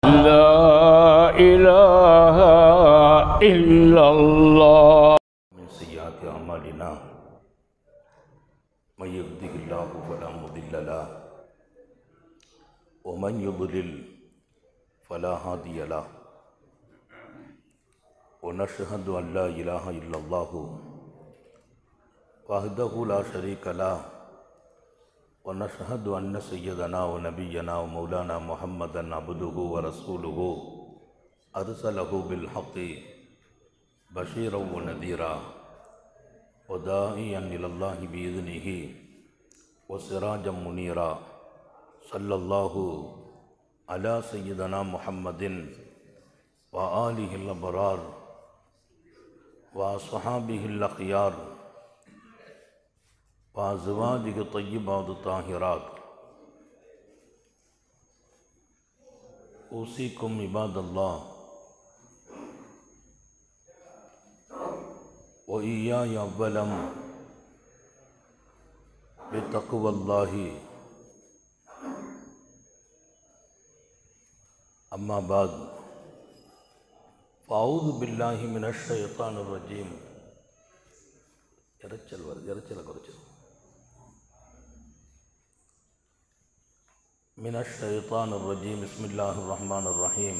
لا إله إلا الله. من سيئات أعمالنا من يهده الله فلا مضل له ومن يضلل فلا هادي له ونشهد أن لا إله إلا الله وحده لا شريك له ونشهد أن سيدنا ونبينا ومولانا محمدا عبده ورسوله أرسله بالحق بشيرا ونذيرا وداعيا إلى الله بإذنه وسراجا منيرا صلى الله على سيدنا محمد وآله الأبرار وأصحابه الأخيار وأزواجه الطيبات الطاهرات. أوصيكم عباد الله وإياي أولا بتقوى الله. أما بعد فأعوذ بالله من الشيطان الرجيم. من الشيطان الرجيم. بسم الله الرحمن الرحيم.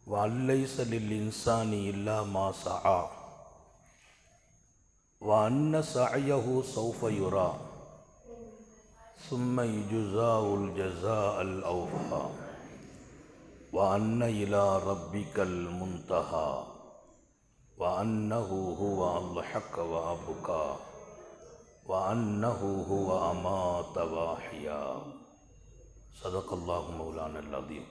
وأن ليس للإنسان إلا ما سعى وأن سعيه سوف يرى ثم يجزاه الجزاء الأوفى وأن إلى ربك المنتهى وأنه هو الحق وأبقى وأنه هو أمات وأحيا. صدق الله مولانا العظيم.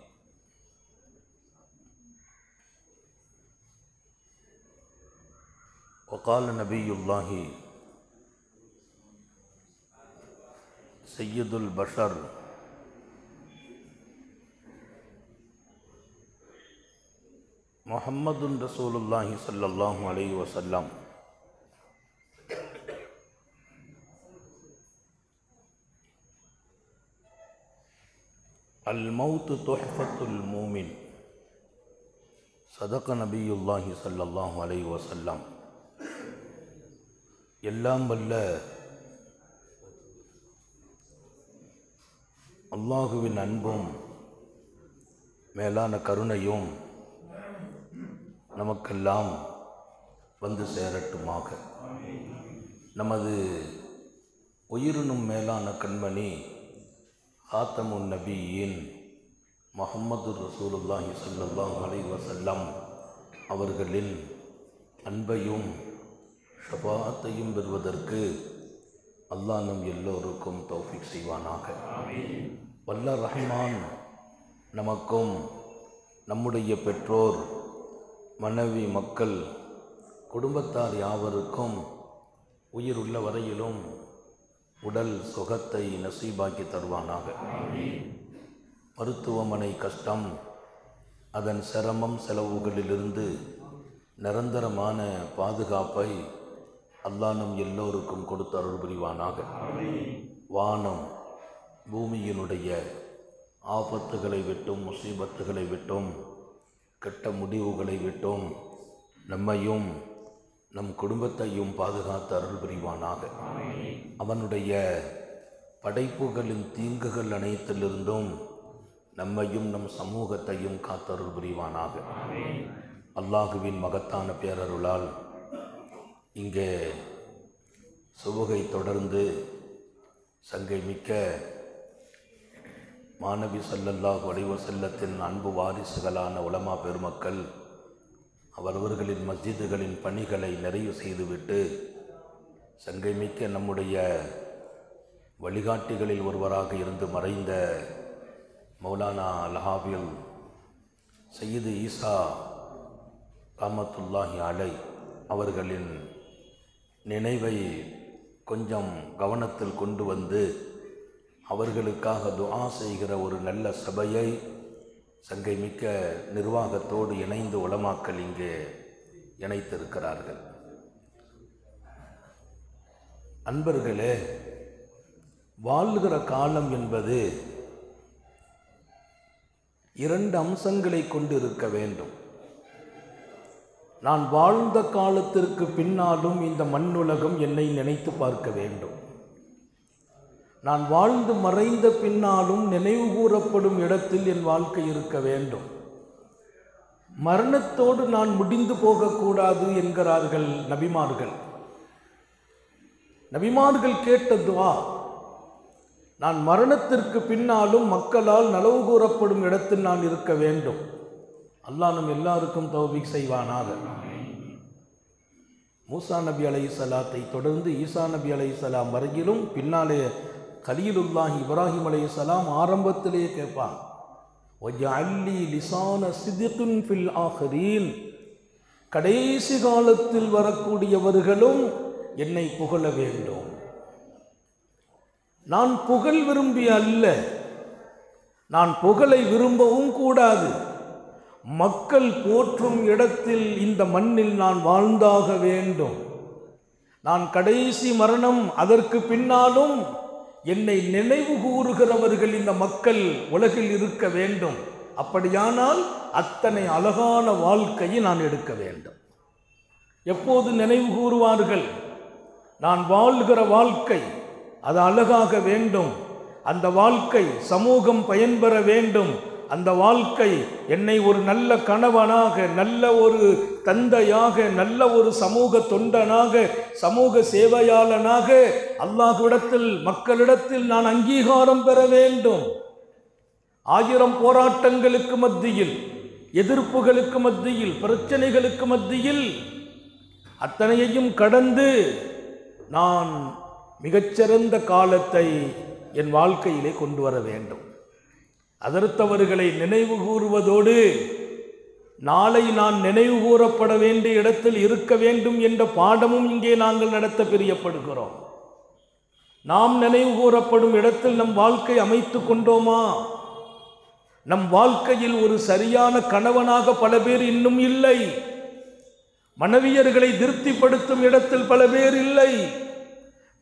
وقال نبي الله سيد البشر محمد رسول الله صلى الله عليه وسلم الموت تحفة المؤمن. صدق نبي الله صلى الله عليه وسلم. எல்லாம் வல்ல அல்லாஹுவின் அன்பும் மேலான கருணையும் நமக்கெல்லாம் வந்து சேரட்டுமாக. நமது உயிரினும் மேலான கண்மணி ஹாத்தமுன் நபியின் முஹம்மது ரசூலுல்லாஹி ஸல்லல்லாஹு அலைஹி வஸல்லம் அவர்களின் அன்பையும் ஷஃபாஅத்தையும் பெறுவதற்கு அல்லாஹ் நம் எல்லோருக்கும் தௌஃபீக் செய்வானாக. வல்ல ரஹ்மான் நமக்கும் நம்முடைய பெற்றோர் மனைவி மக்கள் குடும்பத்தார் யாவருக்கும் உயிர் உள்ள வரையிலும் உடல் சுகத்தை நசீபாக்கி தருவானாக. மருத்துவமனை கஷ்டம் அதன் சிரமம் செலவுகளிலிருந்து நிரந்தரமான பாதுகாப்பை அல்லாஹ் நம் எல்லோருக்கும் கொடுத்து அருள் புரிவானாக. வானம் பூமியினுடைய ஆபத்துகளை விட்டும் முசீபத்துகளை விட்டும் கெட்ட முடிவுகளை விட்டும் நம்மையும் நம் குடும்பத்தையும் பாதுகாத்து அருள் புரிவானாக. அவனுடைய படைப்புகளின் தீங்குகள் அனைத்திலிருந்தும் நம்மையும் நம் சமூகத்தையும் காத்தருள் புரிவானாக. அல்லாஹுவின் மகத்தான பேரருளால் இங்கே சுபகை தொடர்ந்து சங்கை மிக்க மாணவி ஸல்லல்லாஹு அலைஹி வஸல்லத்தின் அன்பு வாரிசுகளான உலமா பெருமக்கள் அவரவர்களின் மஸ்ஜிதுகளின் பணிகளை நிறைவு செய்துவிட்டு சங்கை மிக்க நம்முடைய வழிகாட்டிகளில் ஒருவராக இருந்து மறைந்த மௌலானா அல்-ஹாஃபில் சையது ஈசா ரஹ்மத்துல்லாஹி அலை அவர்களின் நினைவை கொஞ்சம் கவனத்தில் கொண்டு வந்து அவர்களுக்காக துஆ செய்கிற ஒரு நல்ல சபையை சங்கை மிக்க நிர்வாகத்தோடு இணைந்து உலமாக்கள் இங்கே இணைத்திருக்கிறார்கள். அன்பர்களே, வாழ்கிற காலம் என்பது இரண்டு அம்சங்களை கொண்டு இருக்க வேண்டும். நான் வாழ்ந்த காலத்திற்கு பின்னாலும் இந்த மண்ணுலகம் என்னை நினைத்து பார்க்க வேண்டும். நான் வாழ்ந்து மறைந்த பின்னாலும் நினைவு கூறப்படும் இடத்தில் என் வாழ்க்கை இருக்க வேண்டும். மரணத்தோடு நான் முடிந்து போகக்கூடாது என்கிறார்கள் நபிமார்கள். நபிமார்கள் கேட்ட துஆ, நான் மரணத்திற்கு பின்னாலும் மக்களால் நலவு கூறப்படும் இடத்தில் நான் இருக்க வேண்டும். அல்லாஹ் நம் எல்லாருக்கும் தௌஃபீக் செய்வானாக. மூசா நபி அலைஹிஸ்ஸலாத்தை தொடர்ந்து ஈசா நபி அலைஹிஸ்ஸலாம் வரையிலும் பின்னாலே கலீலுல்லாஹி இப்ராஹிம் அலைஹிஸ்ஸலாம் ஆரம்பத்திலேயே கேட்பாங்க, வஜஅல்லி லிசான சித்கின் ஃபில் ஆகிரீன், கடைசி காலத்தில் வரக்கூடியவர்களும் என்னை புகழ வேண்டும். நான் புகழ் விரும்பி அல்ல, நான் புகழை விரும்பவும் கூடாது. மக்கள் போற்றும் இடத்தில் இந்த மண்ணில் நான் வாழ்ந்தாக வேண்டும். நான் கடைசி மரணம், அதற்கு பின்னாலும் என்னை நினைவு கூறுகிறவர்கள் இந்த மக்கள் உலகில் இருக்க வேண்டும். அப்படியானால் அத்தனை அழகான வாழ்க்கையை நான் எடுக்க வேண்டும். எப்போது நினைவு கூறுவார்கள்? நான் வாழ்கிற வாழ்க்கை அது அழகாக வேண்டும், அந்த வாழ்க்கை சமூகம் பயன்பெற வேண்டும், அந்த வாழ்க்கை என்னை ஒரு நல்ல கணவனாக, நல்ல ஒரு தந்தையாக, நல்ல ஒரு சமூக தொண்டனாக, சமூக சேவையாளனாக அல்லாஹ்விடத்தில் மக்களிடத்தில் நான் அங்கீகாரம் பெற வேண்டும். 1000 போராட்டங்களுக்கு மத்தியில், எதிர்ப்புகளுக்கு மத்தியில், பிரச்சனைகளுக்கு மத்தியில் அத்தனையையும் கடந்து நான் மிகச்சிறந்த காலத்தை என் வாழ்க்கையிலே கொண்டு வர வேண்டும். அதர்த்தவர்களை நினைவு கூறுவதோடு நாளை நான் நினைவு கூறப்பட வேண்டிய இடத்தில் இருக்க வேண்டும் என்ற பாடமும் இங்கே நாங்கள் நடத்த பிரியப்படுகிறோம். நாம் நினைவு கூறப்படும் இடத்தில் நம் வாழ்க்கை அமைத்து கொண்டோமா? நம் வாழ்க்கையில் ஒரு சரியான கணவனாக பல பேர் இன்னும் இல்லை. மனைவியர்களை திருப்திப்படுத்தும் இடத்தில் பல பேர் இல்லை.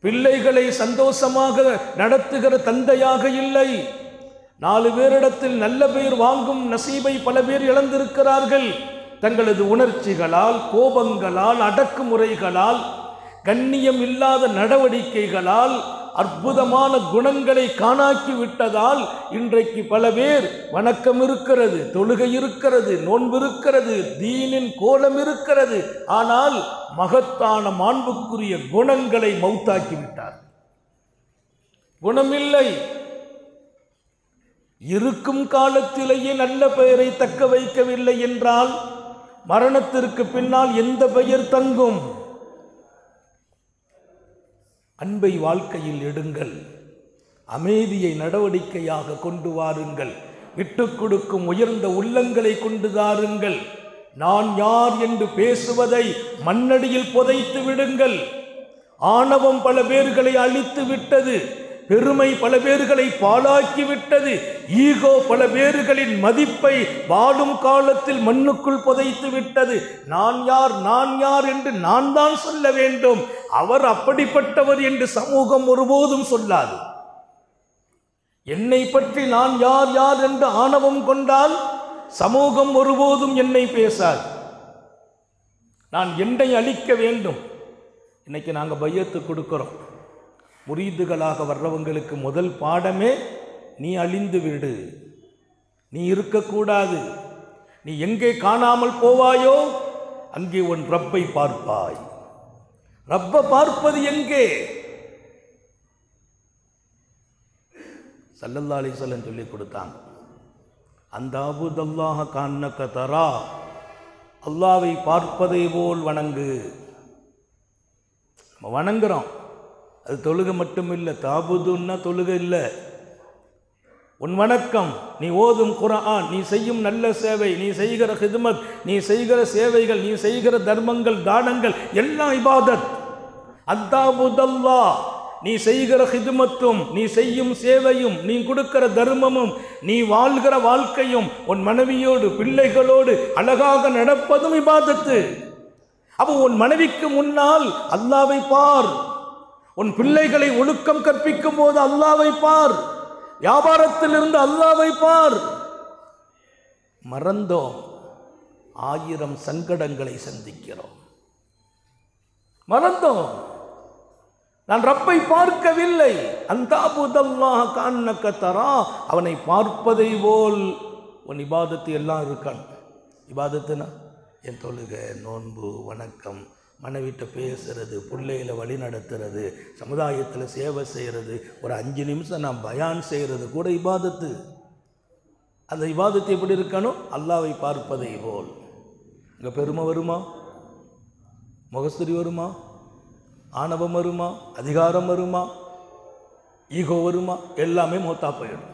பிள்ளைகளை சந்தோஷமாக நடத்துகிற தந்தையாக இல்லை. 4 பேரிடத்தில் நல்ல பெயர் வாங்கும் நசீபை பல பேர் இழந்திருக்கிறார்கள். தங்களது உணர்ச்சிகளால், கோபங்களால், அடக்குமுறைகளால், கண்ணியம் இல்லாத நடவடிக்கைகளால், அற்புதமான குணங்களை காணாக்கி விட்டதால் இன்றைக்கு பல பேர் வணக்கம் இருக்கிறது, தொழுகை இருக்கிறது, நோன்பு இருக்கிறது, தீனின் கோலம் இருக்கிறது, ஆனால் மகத்தான மாண்புக்குரிய குணங்களை மௌத்தாக்கி விட்டார். குணமில்லை. இருக்கும் காலத்திலேயே நல்ல பெயரை தக்க வைக்கவில்லை என்றால் மரணத்திற்கு பின்னால் எந்த பெயர் தங்கும்? அன்பை வாழ்க்கையில் எடுங்கள், அமைதியை நடவடிக்கையாக கொண்டு வாருங்கள், விட்டுக் கொடுக்கும் உயர்ந்த உள்ளங்களை கொண்டு தாருங்கள். நான் யார் என்று பேசுவதை மண்ணடியில் புதைத்து விடுங்கள். ஆணவம் பல பேர்களை அழித்து விட்டது, பெருமை பல பேர்களை பாழாக்கி விட்டது, ஈகோ பல பேர்களின் மதிப்பை வாழும் காலத்தில் மண்ணுக்குள் புதைத்து விட்டது. நான் யார், நான் யார் என்று நான் தான் சொல்ல வேண்டும். அவர் அப்படிப்பட்டவர் என்று சமூகம் ஒருபோதும் சொல்லாது. என்னை பற்றி நான் யார் யார் என்று ஆணவம் கொண்டால் சமூகம் ஒருபோதும் என்னை பேசாது. நான் என்னை அழிக்க வேண்டும். இன்னைக்கு நாங்கள் பையத்து கொடுக்கிறோம். முரீதுகளாக வர்றவங்களுக்கு முதல் பாடமே நீ அழிந்து விடு, நீ இருக்கக்கூடாது, நீ எங்கே காணாமல் போவாயோ அங்கே உன் ரப்பை பார்ப்பாய். ரப்பை பார்ப்பது எங்கே? ஸல்லல்லாஹு அலைஹி வஸல்லம் சொல்லி கொடுத்தாங்க, அந்த அபுதல்லாஹ கன்னக தரா, அல்லாவை பார்ப்பதை போல் வணங்கு. நம்ம வணங்குறோம், அது தொழுகை மட்டும் இல்லை. தாபுதுன்னா தொழுகை இல்லை, உன் வணக்கம், நீ ஓதும் குர்ஆன், நீ செய்யும் நல்ல சேவை, நீ செய்கிற ஹிதுமத், நீ செய்கிற சேவைகள், நீ செய்கிற தர்மங்கள், தானங்கள் எல்லாம் இபாதத். அத்தாபுதல்லாஹ், நீ செய்கிற ஹிதுமத்தும், நீ செய்யும் சேவையும், நீ கொடுக்கிற தர்மமும், நீ வாழ்கிற வாழ்க்கையும், உன் மனைவியோடு பிள்ளைகளோடு அழகாக நடப்பதும் இபாதத்து. அப்போ உன் மனைவிக்கு முன்னால் அல்லாவை பார், உன் பிள்ளைகளை ஒழுக்கம் கற்பிக்கும் போது அல்லாஹ்வை பார், வியாபாரத்தில் இருந்து அல்லாஹ்வை பார். மறந்தோம், 1000 சங்கடங்களை சந்திக்கிறோம். மறந்தோம், நான் ரப்பை பார்க்கவில்லை. அன்தஅபுதல்லாஹ கஅன்னக தரா, அவனை பார்ப்பதை போல் உன் இபாதத்து எல்லாம் இருக்கான். இபாதத்துனா என் தொழுகை, நோன்பு, வணக்கம், மனைவிட்ட பேசுறது, பிள்ளைகளை வழி நடத்துறது, சமுதாயத்தில் சேவை செய்கிறது, ஒரு 5 நிமிஷம் நான் பயான் செய்கிறது கூட இபாதத்து. அந்த இபாதத்து எப்படி இருக்கணும்? அல்லாஹ்வை பார்ப்பதை போல். இங்கே பெருமை வருமா? முகஸ்துரி வருமா? ஆணவம் வருமா? அதிகாரம் வருமா? ஈகோ வருமா? எல்லாமே மௌத்தா போயிடும்.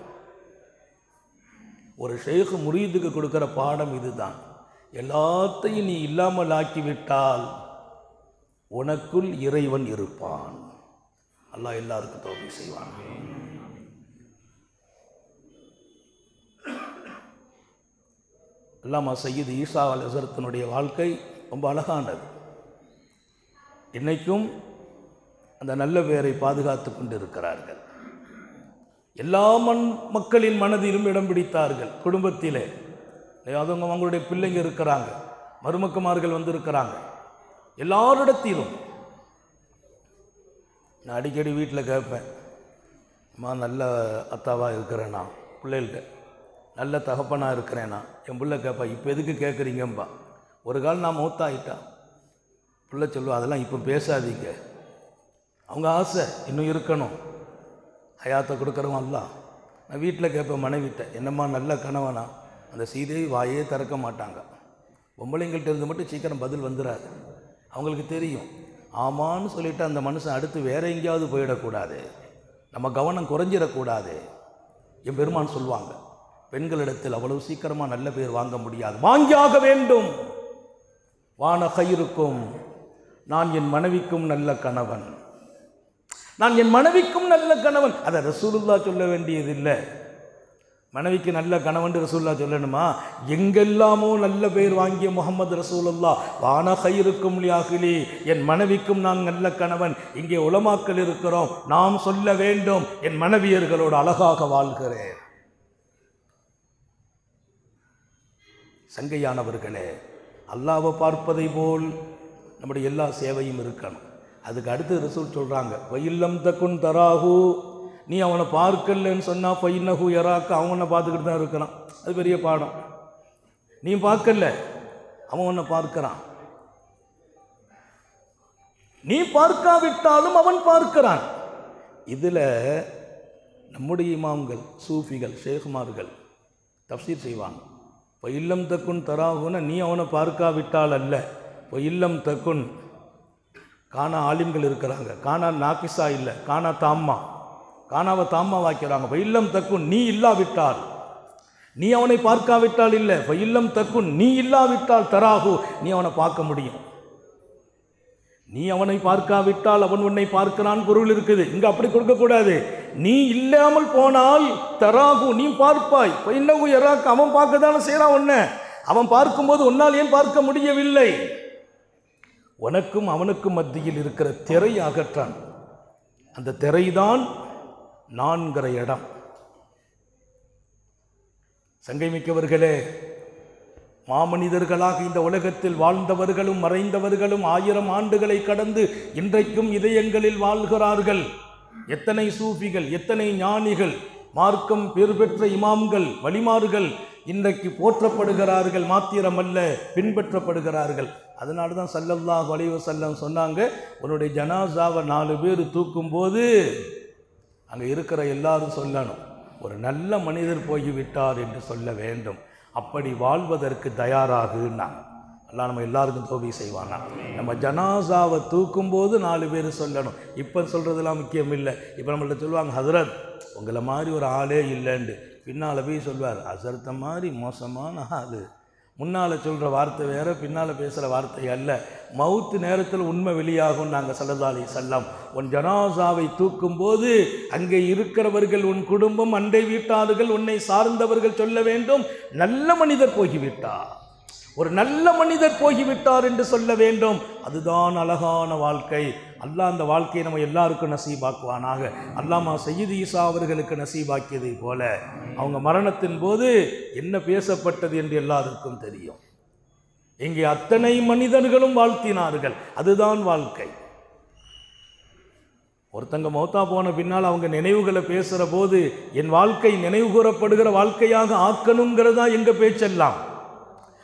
ஒரு ஷேக் முரீதுக்கு கொடுக்குற பாடம் இதுதான். எல்லாத்தையும் நீ இல்லாமல் ஆக்கிவிட்டால் உனக்குள் இறைவன் இருப்பான். அல்லாஹ் எல்லாருக்கும் தௌஃபீக் செய்வான். அல்லாமா சையீத் ஈசா அல்-ஹஸரத்தினுடைய வாழ்க்கை ரொம்ப அழகானது. இன்னைக்கும் அந்த நல்ல பெயரை பாதுகாத்து கொண்டு இருக்கிறார்கள். எல்லா மக்களின் மனதிலும் இடம் பிடித்தார்கள். குடும்பத்திலே அவங்களுடைய பிள்ளைங்க இருக்கிறாங்க, மருமக்குமார்கள் வந்திருக்கிறாங்க, எல்லாரிடத்திலும். நான் அடிக்கடி வீட்டில் கேட்பேன், அம்மா நல்ல அத்தாவாக இருக்கிறேனா, பிள்ளைகள்கிட்ட நல்ல தகப்பனாக இருக்கிறேனா. என் பிள்ளை கேட்பா, இப்போ எதுக்கு கேட்குறீங்கம்பா. ஒரு கால் நான் மௌத்தாயிட்டா பிள்ளை சொல்லுவா, அதெல்லாம் இப்போ பேசாதீங்க. அவங்க ஆசை இன்னும் இருக்கணும், ஹயாத்தை கொடுக்குறவன் அல்ல. நான் வீட்டில் கேட்பேன் மனைவிட்ட, என்னம்மா நல்ல கணவனா. அந்த சீதை வாயே திறக்க மாட்டாங்க. பொம்பளைங்கள்ட்ட இருந்து மட்டும் சீக்கிரம் பதில் வந்துடாது. அவங்களுக்கு தெரியும், ஆமான்னு சொல்லிவிட்டு அந்த மனுஷன் அடுத்து வேறு எங்கேயாவது போயிடக்கூடாது, நம்ம கவனம் குறைஞ்சிடக்கூடாது. என் பெருமான் சொல்லுவாங்க, பெண்களிடத்தில் அவ்வளவு சீக்கிரமாக நல்ல பேர் வாங்க முடியாது, வாங்கியாக வேண்டும். வான கைருக்கும், நான் என் மனைவிக்கும் நல்ல கணவன், நான் என் மனைவிக்கும் நல்ல கணவன். அதை ரசூலுல்லாஹ் சொல்ல வேண்டியதில்லை. மனைவிக்கு நல்ல கணவன் ரசூலுல்லாஹ் சொல்லணுமா? எங்கெல்லாமோ நல்ல பேர் வாங்கிய முஹம்மது ரசூலுல்லாஹ், வான கைருக்கும் லியாஹிலி, என் மனைவிக்கும் நான் நல்ல கணவன். இங்கே உலமாக்கள் இருக்கிறோம், நாம் சொல்ல வேண்டும், என் மனைவியர்களோடு அழகாக வாழ்கிறேன். சங்கையானவர்களே, அல்லாஹ்வை பார்ப்பதை போல் நம்முடைய எல்லா சேவையும் இருக்கணும். அதுக்கு அடுத்து ரசூல் சொல்கிறாங்க, வயில்லம் தக்குன் தராஹு, நீ அவனை பார்க்கலன்னு சொன்னால் பைன்னஹு யராக்க, அவனை பார்த்துக்கிட்டு தான் இருக்கிறான். அது பெரிய பாடம். நீ பார்க்கல, அவன் உன்னை பார்க்கிறான். நீ பார்க்காவிட்டாலும் அவன் பார்க்கிறான். இதில் நம்முடைய இமாம்கள், சூஃபிகள், ஷேகுமார்கள் தஃப்சீர் செய்வாங்க. இப்போ இல்லம் தக்குன் தராகுன்னா நீ அவனை பார்க்காவிட்டால் அல்ல. இப்போ இல்லம் தக்குன், காணா ஆலிம்கள் இருக்கிறாங்க, காணா நாக்கிசா இல்லை, காணா தாம்மா, காணாவை தாம்மா வாக்கிறாங்க. இப்போ இல்லம் தக்குன், நீ இல்லாவிட்டால், நீ அவனை பார்க்காவிட்டால் இல்லை. இப்போ இல்லம் தக்குன், நீ இல்லாவிட்டால் தராகு, நீ அவனை பார்க்க முடியும். நீ அவனை பார்க்காவிட்டால் அவன் உன்னை பார்க்கிறான் பொருள் இருக்குது. இங்கே அப்படி கொடுக்கக்கூடாது. நீ இல்லாமல் போனால் தராகு, நீ பார்ப்பாய். இப்போ இன்னும் எராக்கு, அவன் பார்க்க தானே செய்கிறான் உன்னை. அவன் பார்க்கும்போது உன்னால் ஏன் பார்க்க முடியவில்லை? உனக்கும் அவனுக்கும் மத்தியில் இருக்கிற திரை அகற்றான். அந்த திரைதான் நான்கிற இடம். சங்கை மிக்கவர்களே, மாமனிதர்களாக இந்த உலகத்தில் வாழ்ந்தவர்களும் மறைந்தவர்களும் 1000 ஆண்டுகளை கடந்து இன்றைக்கும் இதயங்களில் வாழ்கிறார்கள். எத்தனை சூஃபிகள், எத்தனை ஞானிகள், மார்க்கம் பேர் பெற்ற இமாம்கள், வலிமார்கள் இன்றைக்கு போற்றப்படுகிறார்கள், மாத்திரமல்ல பின்பற்றப்படுகிறார்கள். அதனால தான் ஸல்லல்லாஹு அலைஹி வஸல்லம் சொன்னாங்க, உன்னுடைய ஜனாசாவை 4 பேர் தூக்கும்போது அங்கே இருக்கிற எல்லாரும் சொல்லணும், ஒரு நல்ல மனிதர் போய்விட்டார் என்று சொல்ல வேண்டும். அப்படி வாழ்வதற்கு தயாராகுன்னா அல்லாஹ் நம்ம எல்லாருக்கும் தௌஃபீக் செய்வானா. நம்ம ஜனாசாவை தூக்கும்போது 4 பேர் சொல்லணும். இப்போ சொல்கிறதுலாம் முக்கியம் இல்லை. இப்போ நம்மள்ட்ட சொல்லுவாங்க, ஹஸரத் உங்களை மாதிரி ஒரு ஆளே இல்லைண்டு. பின்னால் போய் சொல்வார், ஹஸரத்தை மாதிரி மோசமான ஆள். முன்னால் சொல்கிற வார்த்தை வேறு, பின்னால் பேசுகிற வார்த்தை அல்ல. மவுத்து நேரத்தில் உண்மை வெளியாகும். நாங்கள் ஸல்லல்லாஹு அலைஹி வஸல்லம், உன் ஜனாசாவை தூக்கும்போது அங்கே இருக்கிறவர்கள், உன் குடும்பம், அண்டை வீட்டார்கள், உன்னை சார்ந்தவர்கள் சொல்ல வேண்டும், நல்ல மனிதர் போய்விட்டார், ஒரு நல்ல மனிதர் போய்விட்டார் என்று சொல்ல வேண்டும். அதுதான் அழகான வாழ்க்கை. அல்லாஹ் அந்த வாழ்க்கையை நம்ம எல்லாருக்கும் நசீபாக்குவானாக. அல்லாமா சையீத் ஈசா அவர்களுக்கு நசீபாக்கியதை போல அவங்க மரணத்தின் போது என்ன பேசப்பட்டது என்று எல்லாருக்கும் தெரியும். இங்கே அத்தனை மனிதர்களும் வாழ்த்தினார்கள். அதுதான் வாழ்க்கை. ஒருத்தங்க மௌத்தா போன பின்னால் அவங்க நினைவுகளை பேசுகிற போது என் வாழ்க்கை நினைவு கூறப்படுகிற வாழ்க்கையாக ஆக்கணுங்கிறதா எங்க பேச்செல்லாம்.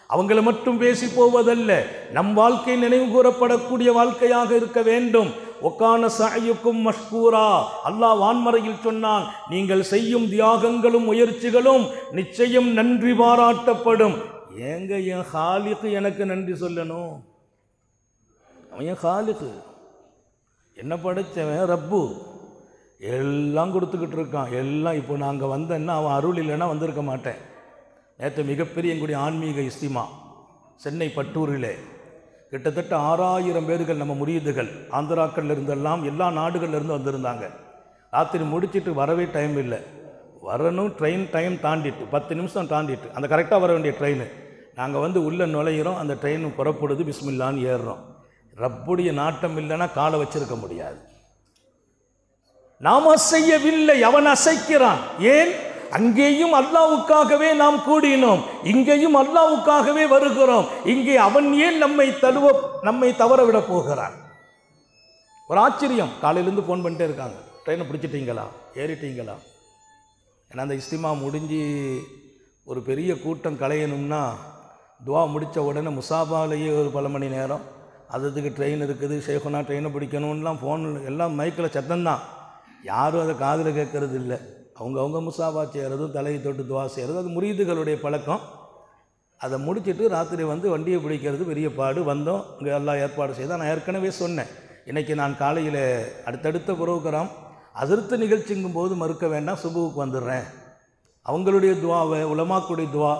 அவங்கள மட்டும் பேசி போவதல்ல, நம் வாழ்க்கை நினைவு கூறப்படக்கூடிய வாழ்க்கையாக இருக்க வேண்டும். ஒக்கான சஅயுக்கும் மஷ்கூரா, அல்லாஹ் வான்மறையில் சொன்னான், நீங்கள் செய்யும் தியாகங்களும் முயற்சிகளும் நிச்சயம் நன்றி பாராட்டப்படும். ஏங்க என் ஹாலிக்கு எனக்கு நன்றி சொல்லணும்? அவன் என் ஹாலிக்கு, என்ன படைச்சவன் ரப்பு, எல்லாம் கொடுத்துக்கிட்டு இருக்கான். எல்லாம் இப்போ நாங்கள் வந்தேன்னா அவன் அருள் இல்லைன்னா வந்திருக்க மாட்டேன். நேற்று மிகப்பெரிய எங்களுடைய ஆன்மீக இஸ்திமா சென்னை பட்டூரிலே கிட்டத்தட்ட 6000 பேர்கள் நம்ம முரீதுகள் ஆந்திராக்கள்ல இருந்தெல்லாம் எல்லா நாடுகள்லேருந்து வந்திருந்தாங்க. ராத்திரி முடிச்சுட்டு வரவே டைம் இல்லை. வரணும், ட்ரெயின் டைம் தாண்டிட்டு 10 நிமிஷம் தாண்டிட்டு அந்த கரெக்டாக வர வேண்டிய ட்ரெயின். நாங்கள் வந்து உள்ளே நுழையிறோம், அந்த ட்ரெயின் புறப்படுது, பிஸ்மில்லான்னு ஏறுறோம். ரப்புடைய நாட்டம் இல்லைன்னா காலை வச்சிருக்க முடியாது. நாம் அசையவில்லை, அவன் அசைக்கிறான். ஏன்? அங்கேயும் அல்லாஹ்வுக்காகவே நாம் கூடினோம், இங்கேயும் அல்லாஹ்வுக்காகவே வருகிறோம். இங்கே அவன் ஏன் நம்மை தவற விட போகிறான்? ஒரு ஆச்சரியம். காலையிலேருந்து ஃபோன் பண்ணிட்டே இருக்காங்க, ட்ரெயினை பிடிச்சிட்டீங்களா, ஏறிட்டீங்களா? ஏன்னா அந்த இஸ்திமா முடிஞ்சு ஒரு பெரிய கூட்டம் கலையணும்னா துவா முடித்த உடனே முசாபாலேயே ஒரு பல மணி நேரம், அதுக்கு ட்ரெயின் இருக்குது, ஷேகுனா ட்ரெயினை பிடிக்கணும்லாம் ஃபோன் எல்லாம் மைக்கில் சத்தம்தான். யாரும் அதை காதில் கேட்கறது இல்லை. அவங்க முசாபா செய்கிறதும் தலையை தொட்டு துவா செய்கிறது அது முரீதுகளுடைய பழக்கம். அதை முடிச்சுட்டு ராத்திரி வந்து வண்டியை பிடிக்கிறது பெரிய பாடு. வந்தோம், இங்கே எல்லாம் ஏற்பாடு செய்தால். நான் ஏற்கனவே சொன்னேன், இன்றைக்கி நான் காலையில் அடுத்தடுத்த புரோகிராம் அதிர்த்து நிகழ்ச்சிங்கும் போது மறுக்க வேண்டாம், சுபுவுக்கு வந்துடுறேன். அவங்களுடைய துவாவை, உலமாக்குடைய துவா,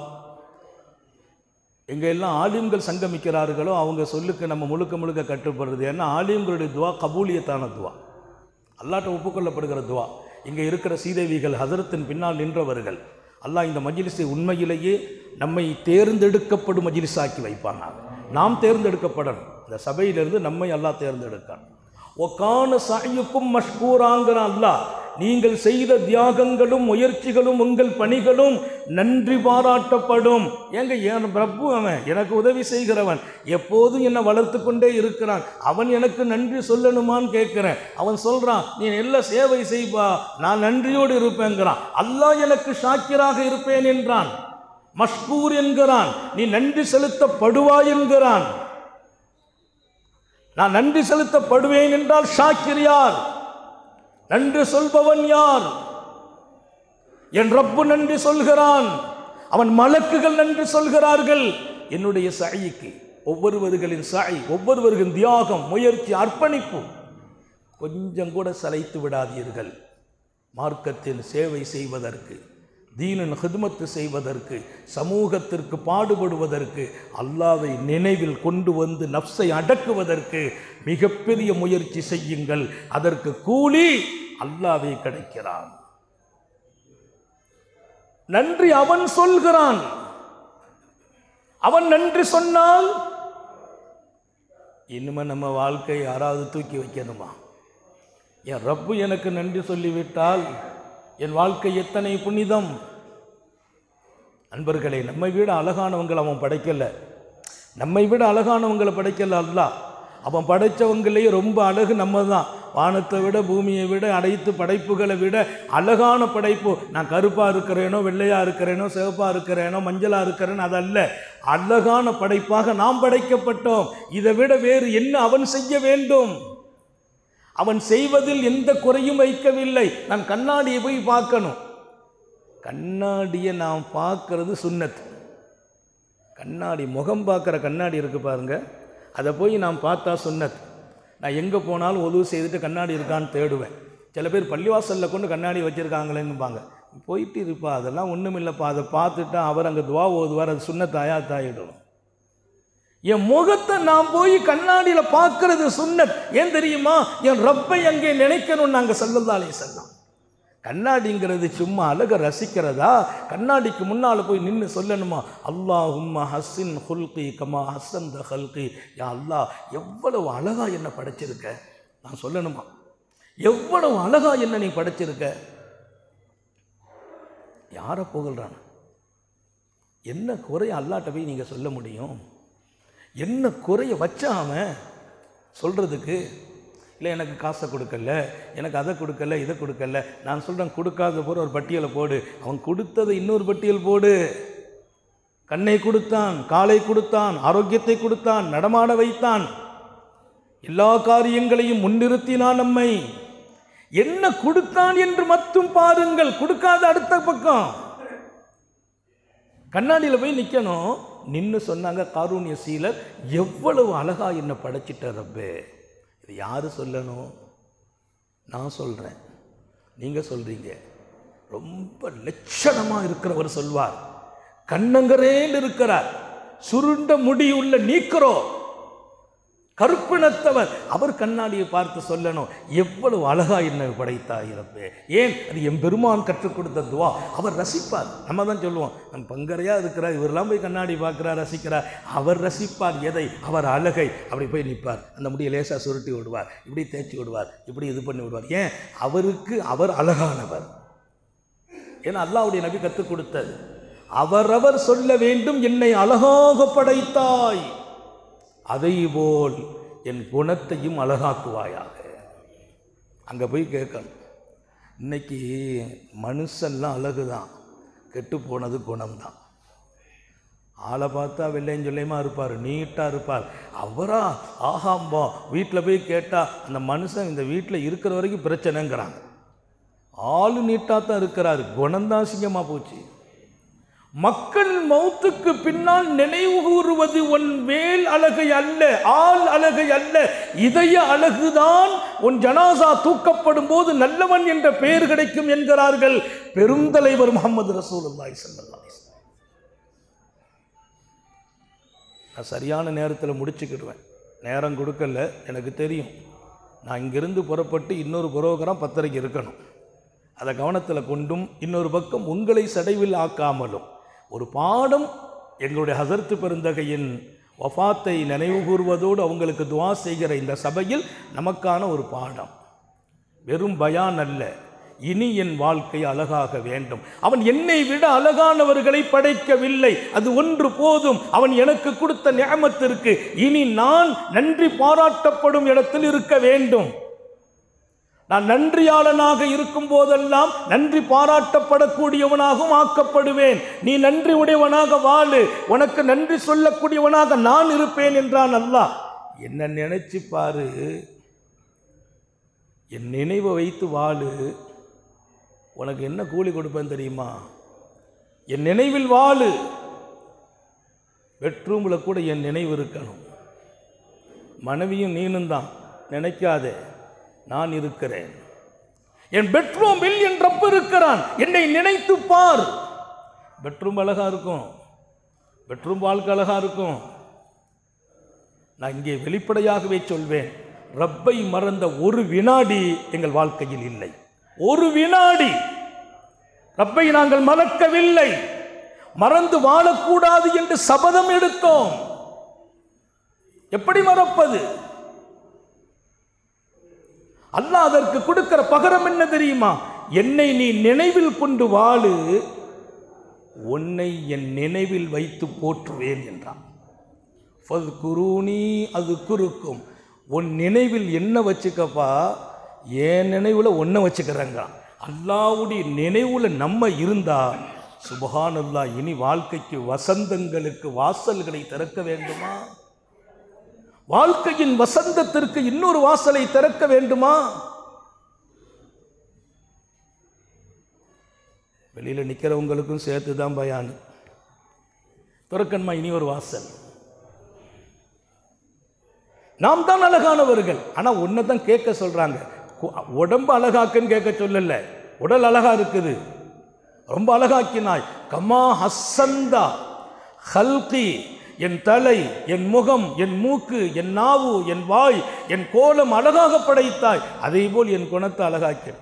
எங்கே எல்லாம் ஆலிம்கள் சங்கமிக்கிறார்களோ அவங்க சொல்லுக்கு நம்ம முழுக்க முழுக்க கட்டுப்படுறது. ஏன்னா ஆலிம்களுடைய துவா கபூலியத்தான துவா, அல்லாட்ட ஒப்புக்கொள்ளப்படுகிற துவா. இங்கே இருக்கிற சீதேவிகள் ஹசரத்தின் பின்னால் நின்றவர்கள், அல்லாஹ் இந்த மஜ்லிஸை உண்மையிலேயே நம்மை தேர்ந்தெடுக்கப்படும் மஜ்லிஸாக்கி வைப்பானாக. நாம் தேர்ந்தெடுக்கப்படணும், இந்த சபையிலிருந்து நம்மை அல்லாஹ் தேர்ந்தெடுக்கணும். ஒக்கான சஅயுக்கும் மஷ்கூராங்கிற அல்லாஹ், நீங்கள் செய்த தியாகங்களும் முயற்சிகளும் உங்கள் பணிகளும் நன்றி பாராட்டப்படும். ஏங்க என் பிரபு அவன் எனக்கு உதவி செய்கிறவன், எப்போதும் என்னை வளர்த்து கொண்டே இருக்கிறான், அவன் எனக்கு நன்றி சொல்லணுமான்னு கேட்குறேன். அவன் சொல்கிறான், நீ எல்லாம் சேவை செய்வா, நான் நன்றியோடு இருப்பேங்கிறான். அல்லாஹ் எனக்கு ஷாக்கிராக இருப்பேன் என்றான், மஷ்கூர் என்கிறான், நீ நன்றி செலுத்தப்படுவாய் என்கிறான். நான் நன்றி செலுத்தப்படுவேன் என்றால் ஷாக்கிர் யார்? நன்றி சொல்பவன் யார்? என் ரப்பு நன்றி சொல்கிறான், அவன் மலக்குகள் நன்றி சொல்கிறார்கள். என்னுடைய சஅய்க்கு, ஒவ்வொருவர்களின் சஅய், ஒவ்வொருவர்களின் தியாகம், முயற்சி, அர்ப்பணிப்பு கொஞ்சம் கூட சளைத்து விடாதீர்கள். மார்க்கத்தில் சேவை செய்வதற்கு, தீனின் ஹித்மத்து செய்வதற்கு, சமூகத்திற்கு பாடுபடுவதற்கு, அல்லாஹ்வை நினைவில் கொண்டு வந்து நஃப்ஸை அடக்குவதற்கு மிகப்பெரிய முயற்சி செய்யுங்கள். அதற்கு கூலி அல்லாஹ்வே கிடைக்கிறான். நன்றி அவன் சொல்கிறான். அவன் நன்றி சொன்னால் இனிமே நம்ம வாழ்க்கை யாராவது தூக்கி வைக்கணுமா? என் ரப்பு எனக்கு நன்றி சொல்லிவிட்டால் என் வாழ்க்கை எத்தனை புனிதம். அன்பர்களே, நம்மை விட அழகானவங்களை அவன் படைக்கல, நம்மை விட அழகானவங்களை படைக்கல அல்லாஹ். அவன் படைத்தவங்களே ரொம்ப அழகு நம்ம தான். வானத்தை விட, பூமியை விட, அனைத்து படைப்புகளை விட அழகான படைப்பு. நான் கருப்பாக இருக்கிறேனோ, வெள்ளையாக இருக்கிறேனோ, சிவப்பாக இருக்கிறேனோ, மஞ்சளாக இருக்கிறேனோ அதல்ல, அழகான படைப்பாக நாம் படைக்கப்பட்டோம். இதை விட வேறு என்ன அவன் செய்ய வேண்டும்? அவன் செய்வதில் எந்த குறையும் வைக்கவில்லை. நான் கண்ணாடியை போய் பார்க்கணும், கண்ணாடியை நாம் பார்க்கறது சுன்னத். கண்ணாடி, முகம் பார்க்குற கண்ணாடி இருக்குது பாருங்க, அதை போய் நாம் பார்த்தா சுன்னத். நான் எங்கே போனாலும் ஒதுவு செய்துட்டு கண்ணாடி இருக்கான்னு தேடுவேன். சில பேர் பள்ளிவாசலில் கொண்டு கண்ணாடி வச்சுருக்காங்களேன்னுப்பாங்க. போயிட்டு இருப்பா, அதெல்லாம் ஒன்றும் இல்லைப்பா, அதை பார்த்துட்டா அவர் அங்கே துவா ஓதுவார், அது சுன்னத் ஆயாத்தாயிடும். என் முகத்தை நான் போய் கண்ணாடியில் பார்க்கறது சுன்னத். ஏன் தெரியுமா? என் ரப்பை அங்கே நினைக்கணும்னு நாங்கள் ஸல்லல்லாஹு அலைஹி வஸல்லம். கண்ணாடிங்கிறது சும்மா அழகை ரசிக்கிறதா? கண்ணாடிக்கு முன்னால் போய் நின்று சொல்லணுமா, அல்லாஹும்ம ஹஸ்ஸின் ஹுல்கி கமா ஹஸ்ஸன்த ஹல்கி. யா அல்லாஹ், எவ்வளவு அழகா என்ன படைச்சிருக்க, நான் சொல்லணுமா? எவ்வளவு அழகா என்ன நீ படைச்சிருக்க. யாரை புகழ்றான்? என்ன குறைய அல்லாட்ட போய் நீங்கள் சொல்ல முடியும்? என்ன குறைய வச்சாம சொல்கிறதுக்கு? இல்லை எனக்கு காசை கொடுக்கல, எனக்கு அதை கொடுக்கல, இதை கொடுக்கல. நான் சொல்கிறேன், கொடுக்காத போகிற ஒரு பட்டியலை போடு. அவன் கொடுத்ததை இன்னொரு பட்டியல் போடு. கண்ணை கொடுத்தான், காலை கொடுத்தான், ஆரோக்கியத்தை கொடுத்தான், நடமாட வைத்தான், எல்லா காரியங்களையும் முன்னிறுத்தினான். நம்மை என்ன கொடுத்தான் என்று மட்டும் பாருங்கள். கொடுக்காத அடுத்த பக்கம் கண்ணாடியில் போய் நிற்கணும். நின்று சொன்னாங்க காரூண்ய சீலர், எவ்வளவு அழகா என்ன படைச்சிட்ட ரப்பே. இது யாரு சொல்லணும்? நான் சொல்கிறேன், நீங்கள் சொல்கிறீங்க. ரொம்ப லட்சணமாக இருக்கிறவர் சொல்வார். கண்ணங்கரேல் இருக்கிறார், சுருண்ட முடியுள்ள நீக்கிறோ, கருப்பினத்தவர். அவர் கண்ணாடியை பார்த்து சொல்லணும், எவ்வளவு அழகா என்ன படைத்தாய் ரப்பே. ஏன்? அது என் பெருமான் கற்றுக் கொடுத்த துவா. அவர் ரசிப்பார். நம்ம தான் சொல்லுவோம், நம்ம பங்கரையா இருக்கிறார், இவரெல்லாம் போய் கண்ணாடி பார்க்கிறார், ரசிக்கிறார். அவர் ரசிப்பார் எதை? அவர் அழகை. அப்படி போய் நிற்பார், அந்த முடியை லேசாக சுருட்டி விடுவார், இப்படி தேய்ச்சி விடுவார், இப்படி இது பண்ணி விடுவார். ஏன்? அவருக்கு அவர் அழகானவர். ஏன்னா அல்லாஹ்வுடைய நபி கற்றுக் கொடுத்தது. அவரவர் சொல்ல வேண்டும், என்னை அழகாக படைத்தாய், அதை போல் என் குணத்தையும் அழகாக்குவாயாக. அங்கே போய் கேட்கணும். இன்னைக்கு மனுஷன்லாம் அழகுதான், கெட்டு போனது குணம்தான். ஆளை பார்த்தா வெள்ளையும் சொல்லையுமா இருப்பார், நீட்டாக இருப்பார். அவரா ஆகாம்பா. வீட்டில் போய் கேட்டால் அந்த மனுஷன் இந்த வீட்டில் இருக்கிற வரைக்கும் பிரச்சனைங்கிறாங்க. ஆளு நீட்டாக தான் இருக்கிறாரு, குணம்தான் சிங்கமாக போச்சு. மக்கள் மௌத்துக்கு பின்னால் நினைவு கூறுவது உன் வேல் அழகை அல்ல, ஆள் அழகை அல்ல, இதய அழகுதான். உன் ஜனாசா தூக்கப்படும் போது நல்லவன் என்ற பெயர் கிடைக்கும் என்கிறார்கள் பெருந்தலைவர் முஹம்மது ரசூலுல்லாஹி ஸல்லல்லாஹு அலைஹி வஸல்லம். நான் சரியான நேரத்தில் முடிச்சுக்கிடுவேன். நேரம் கொடுக்கல, எனக்கு தெரியும். நான் இங்கிருந்து புறப்பட்டு இன்னொரு புரோகிராம் 10:30 இருக்கணும். அதை கவனத்தில் கொண்டும், இன்னொரு பக்கம் உங்களை சடைவில் ஆக்காமலும் ஒரு பாடம், எங்களுடைய ஹஸரத் பெருந்தகையின் வஃபாத்தை நினைவு கூறுவதோடு அவங்களுக்கு துவா செய்கிற இந்த சபையில் நமக்கான ஒரு பாடம். வெறும் பயான் அல்ல, இனி என் வாழ்க்கை அழகாக வேண்டும். அவன் என்னை விட அழகானவர்களை படைக்கவில்லை, அது ஒன்று போதும். அவன் எனக்கு கொடுத்த நிஅமத்திற்கு இனி நான் நன்றி பாராட்டப்படும் இடத்தில் இருக்க வேண்டும். நான் நன்றியாளனாக இருக்கும் போதெல்லாம் நன்றி பாராட்டப்படக்கூடியவனாகவும் ஆக்கப்படுவேன். நீ நன்றி உடையவனாக வாழு, உனக்கு நன்றி சொல்லக்கூடியவனாக நான் இருப்பேன் என்றான் அல்லாஹ். என்ன நினைச்சு பாரு, என் நினைவை வைத்து வாழு, உனக்கு என்ன கூலி கொடுப்பேன் தெரியுமா? என் நினைவில் வாழு. பெட்ரூமில் கூட என் நினைவு இருக்கணும். மனைவியும் நீனும் தான் நினைக்காதே, நான் இருக்கிறேன். என் பெட்ரூமில் என் ரப்பு இருக்கிறான், என்னை நினைத்து பார். பெட்ரூம் அழகா இருக்கும், பெட்ரூம் வாழ்க்கை அழகா இருக்கும். நான் இங்கே வெளிப்படையாகவே சொல்வேன், ரப்பை மறந்த ஒரு வினாடி எங்கள் வாழ்க்கையில் இல்லை. ஒரு வினாடி ரப்பை நாங்கள் மறக்கவில்லை. மறந்து வாழக்கூடாது என்று சபதம் எடுத்தோம். எப்படி மறப்பது? அல்லாஹ் அதற்கு கொடுக்கிற பகரம் என்ன தெரியுமா? என்னை நீ நினைவில் கொண்டு வாழு, உன்னை என் நினைவில் வைத்து போற்றுவேன் என்றான். ஃபத்குரூனி அஸ்குருக்கும். உன் நினைவில் என்ன வச்சுக்கப்பா, என் நினைவில் ஒன்றை வச்சுக்கிறேங்க. அல்லாஹ்வுடைய நினைவில் நம்ம இருந்தா சுப்ஹானல்லாஹ், இனி வாழ்க்கைக்கு வசந்தங்களுக்கு வாசல்களை திறக்க வேண்டுமா? வாழ்க்கையின் வசந்தத்திற்கு இன்னொரு வாசலை திறக்க வேண்டுமா? வெளியில் நிற்கிறவங்களுக்கும் சேர்த்து தான் பயான். திறக்கணுமா இனி ஒரு வாசல்? நாம் தான் அழகானவர்கள், ஆனால் ஒன்றை தான் கேட்க சொல்றாங்க. உடம்பு அழகாக்குன்னு கேட்க சொல்லல. உடல் அழகா இருக்குது, ரொம்ப அழகாக்கினாய். கமா ஹஸ்ஸந்தா ஹல்கி, என் தலை, என் முகம், என் மூக்கு, என் நாவு, என் வாய், என் கோலம் அழகாக படைத்தாய், அதே போல் என் குணத்தை அழகாக்கிற.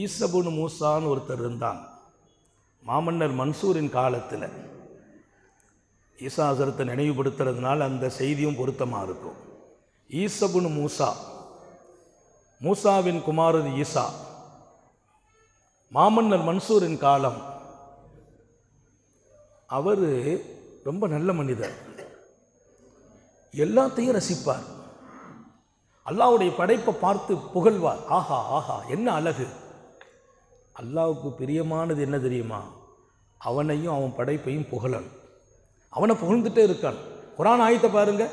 ஈசபுன் மூசான்னு ஒருத்தர் இருந்தான் மாமன்னர் மன்சூரின் காலத்தில். ஈசா ஹஸரத்தை நினைவுபடுத்துறதுனால அந்த செய்தியும் பொருத்தமாக இருக்கும். ஈசபுன் மூசா மூசாவின் குமாரர் ஈசா, மாமன்னர் மன்சூரின் காலம். அவர் ரொம்ப நல்ல மனிதர், எல்லாத்தையும் ரசிப்பார். அல்லாஹ்வுடைய படைப்பை பார்த்து புகழ்வார். ஆஹா ஆஹா என்ன அழகு. அல்லாஹ்வுக்கு பிரியமானது என்ன தெரியுமா? அவனையும் அவன் படைப்பையும் புகழணும். அவனை புகழ்ந்துட்டே இருக்கான். குர்ஆன் ஆயத்தை பாருங்க,